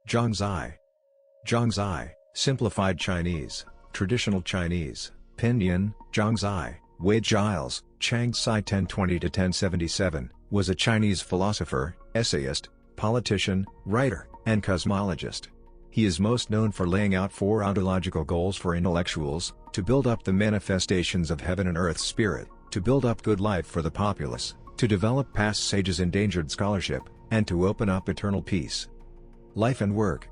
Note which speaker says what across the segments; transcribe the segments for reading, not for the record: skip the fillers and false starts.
Speaker 1: Zhang Zai. Zhang Zai, simplified Chinese, traditional Chinese, pinyin, Zhang Zai, Wei Giles, Chang Tsai 1020–1077, was a Chinese philosopher, essayist, politician, writer, and cosmologist. He is most known for laying out 4 ontological goals for intellectuals: to build up the manifestations of heaven and earth's spirit, to build up good life for the populace, to develop past sages' endangered scholarship, and to open up eternal peace. Life and work.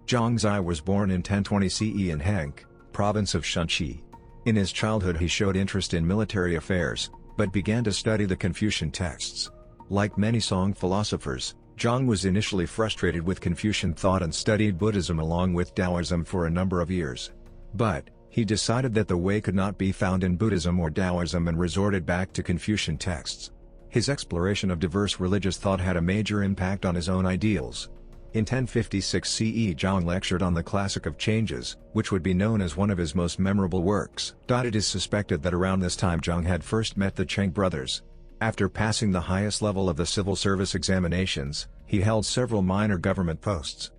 Speaker 1: Zhang Zai was born in 1020 CE in Hank, province of Shanxi. In his childhood he showed interest in military affairs, but began to study the Confucian texts. Like many Song philosophers, Zhang was initially frustrated with Confucian thought and studied Buddhism along with Taoism for a number of years. But, he decided that the way could not be found in Buddhism or Taoism and resorted back to Confucian texts. His exploration of diverse religious thought had a major impact on his own ideals. In 1056 CE Zhang lectured on the Classic of Changes, which would be known as one of his most memorable works. It is suspected that around this time Zhang had first met the Cheng brothers. After passing the highest level of the civil service examinations, he held several minor government posts.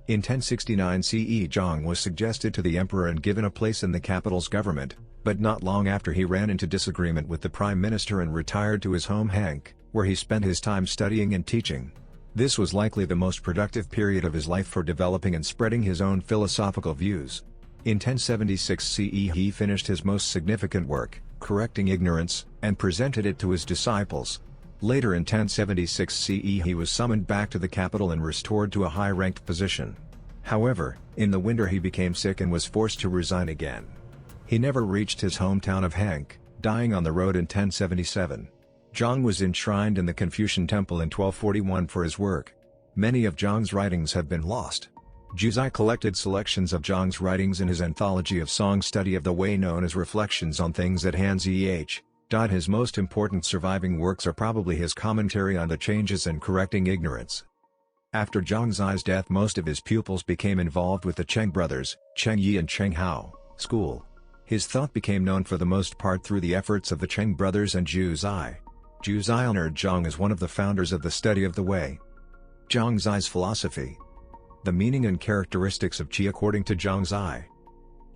Speaker 1: In 1069 CE Zhang was suggested to the emperor and given a place in the capital's government, but not long after he ran into disagreement with the prime minister and retired to his home Hank, where he spent his time studying and teaching. This was likely the most productive period of his life for developing and spreading his own philosophical views. In 1076 CE he finished his most significant work, Correcting Ignorance, and presented it to his disciples. Later in 1076 CE he was summoned back to the capital and restored to a high-ranked position. However, in the winter he became sick and was forced to resign again. He never reached his hometown of Hank, dying on the road in 1077. Zhang was enshrined in the Confucian temple in 1241 for his work. Many of Zhang's writings have been lost. Zhang collected selections of Zhang's writings in his anthology of song study of the way known as Reflections on Things at Han's. His most important surviving works are probably his commentary on the changes and correcting ignorance. After Zhang Zai's death most of his pupils became involved with the Cheng brothers, Cheng Yi and Cheng Hao, school. His thought became known for the most part through the efforts of the Cheng brothers and Zhang Zai. Zhang Zai honored Zhang as one of the founders of the study of the way. Zhang Zai's philosophy. The meaning and characteristics of qi according to Zhang Zai.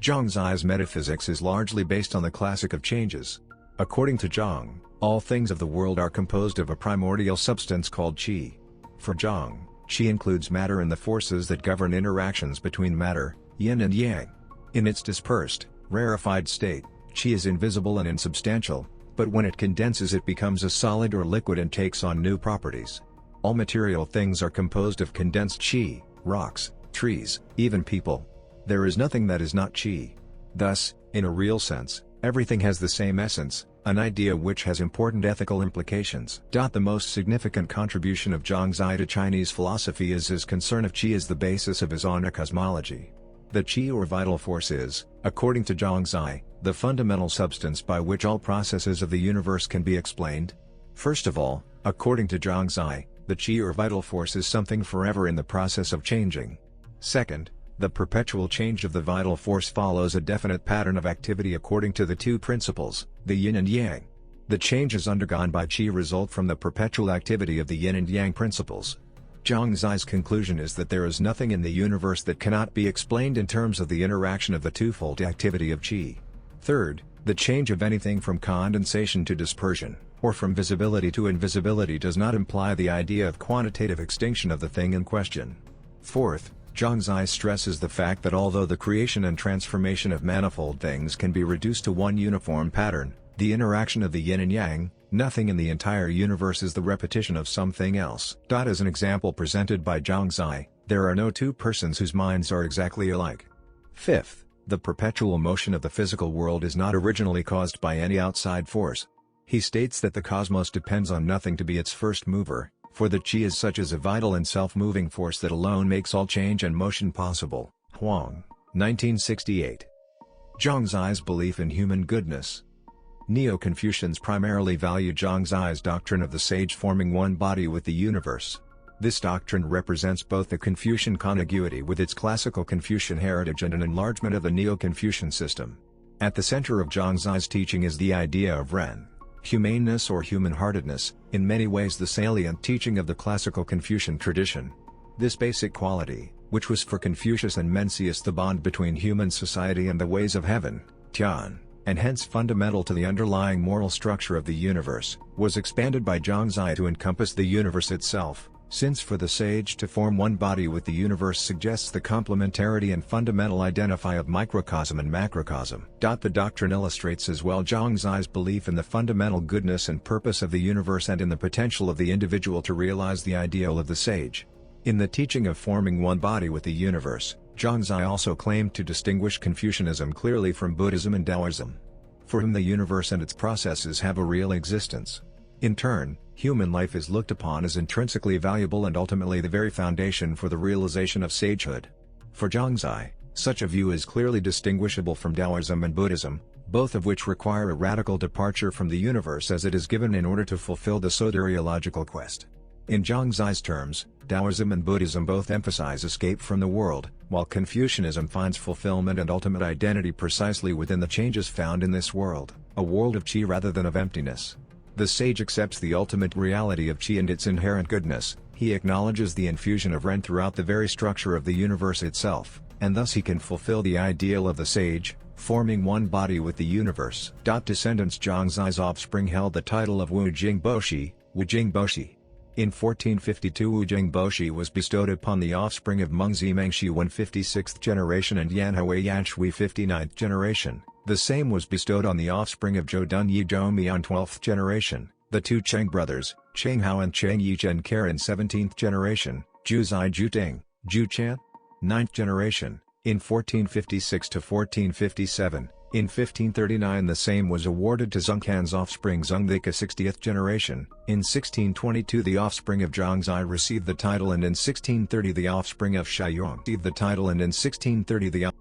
Speaker 1: Zhang Zai's metaphysics is largely based on the Classic of Changes. According to Zhang, all things of the world are composed of a primordial substance called qi. For Zhang, qi includes matter and the forces that govern interactions between matter, yin and yang. In its dispersed, rarefied state, qi is invisible and insubstantial, but when it condenses it becomes a solid or liquid and takes on new properties. All material things are composed of condensed qi, rocks, trees, even people. There is nothing that is not qi. Thus, in a real sense, everything has the same essence, an idea which has important ethical implications. The most significant contribution of Zhang Zai to Chinese philosophy is his concern of qi as the basis of his cosmology. The qi or vital force is, according to Zhang Zai, the fundamental substance by which all processes of the universe can be explained. First of all, according to Zhang Zai, the qi or vital force is something forever in the process of changing. Second, the perpetual change of the vital force follows a definite pattern of activity according to the 2 principles, the yin and yang. The changes undergone by qi result from the perpetual activity of the yin and yang principles. Zhang Zai's conclusion is that there is nothing in the universe that cannot be explained in terms of the interaction of the twofold activity of qi. Third, the change of anything from condensation to dispersion, or from visibility to invisibility does not imply the idea of quantitative extinction of the thing in question. Fourth, Zhang Zai stresses the fact that although the creation and transformation of manifold things can be reduced to one uniform pattern, the interaction of the yin and yang, nothing in the entire universe is the repetition of something else. As an example presented by Zhang Zai, there are no 2 persons whose minds are exactly alike. Fifth, the perpetual motion of the physical world is not originally caused by any outside force. He states that the cosmos depends on nothing to be its first mover, for the qi is such as a vital and self-moving force that alone makes all change and motion possible. Huang, 1968. Zhang Zai's belief in human goodness. Neo-Confucians primarily value Zhang Zai's doctrine of the sage forming one body with the universe. This doctrine represents both the Confucian contiguity with its classical Confucian heritage and an enlargement of the Neo-Confucian system. At the center of Zhang Zai's teaching is the idea of Ren. humaneness or human-heartedness, in many ways the salient teaching of the classical Confucian tradition. This basic quality, which was for Confucius and Mencius the bond between human society and the ways of heaven, Tian, and hence fundamental to the underlying moral structure of the universe, was expanded by Zhang Zai to encompass the universe itself, since for the sage to form one body with the universe suggests the complementarity and fundamental identity of microcosm and macrocosm. The doctrine illustrates as well Zhang Zai's belief in the fundamental goodness and purpose of the universe and in the potential of the individual to realize the ideal of the sage. In the teaching of forming one body with the universe, Zhang Zai also claimed to distinguish Confucianism clearly from Buddhism and Taoism, for whom the universe and its processes have a real existence. In turn, human life is looked upon as intrinsically valuable and ultimately the very foundation for the realization of sagehood. For Zhang Zai, such a view is clearly distinguishable from Taoism and Buddhism, both of which require a radical departure from the universe as it is given in order to fulfill the soteriological quest. In Zhang Zai's terms, Taoism and Buddhism both emphasize escape from the world, while Confucianism finds fulfillment and ultimate identity precisely within the changes found in this world, a world of qi rather than of emptiness. The sage accepts the ultimate reality of qi and its inherent goodness, he acknowledges the infusion of ren throughout the very structure of the universe itself, and thus he can fulfill the ideal of the sage, forming one body with the universe. Descendants Zhang Zai's offspring held the title of Wu Jing Boshi, Wu Jing Boshi. In 1452 Wu Jing Boshi was bestowed upon the offspring of Mengzi Mengshi 156th generation and Yanhui Yanshui 59th generation. The same was bestowed on the offspring of Zhou Dunyi Zhoumian 12th generation, the two Cheng brothers, Cheng Hao and Cheng Yizhen Ker in 17th generation, Zhu Zai Zhu Ting, Zhu Qian, 9th generation, in 1456 to 1457. In 1539 the same was awarded to Zheng Han's offspring Zheng Thika 60th generation. In 1622 the offspring of Zhang Zai received the title, and in 1630 the offspring of Shayong received the title, and in 1630 the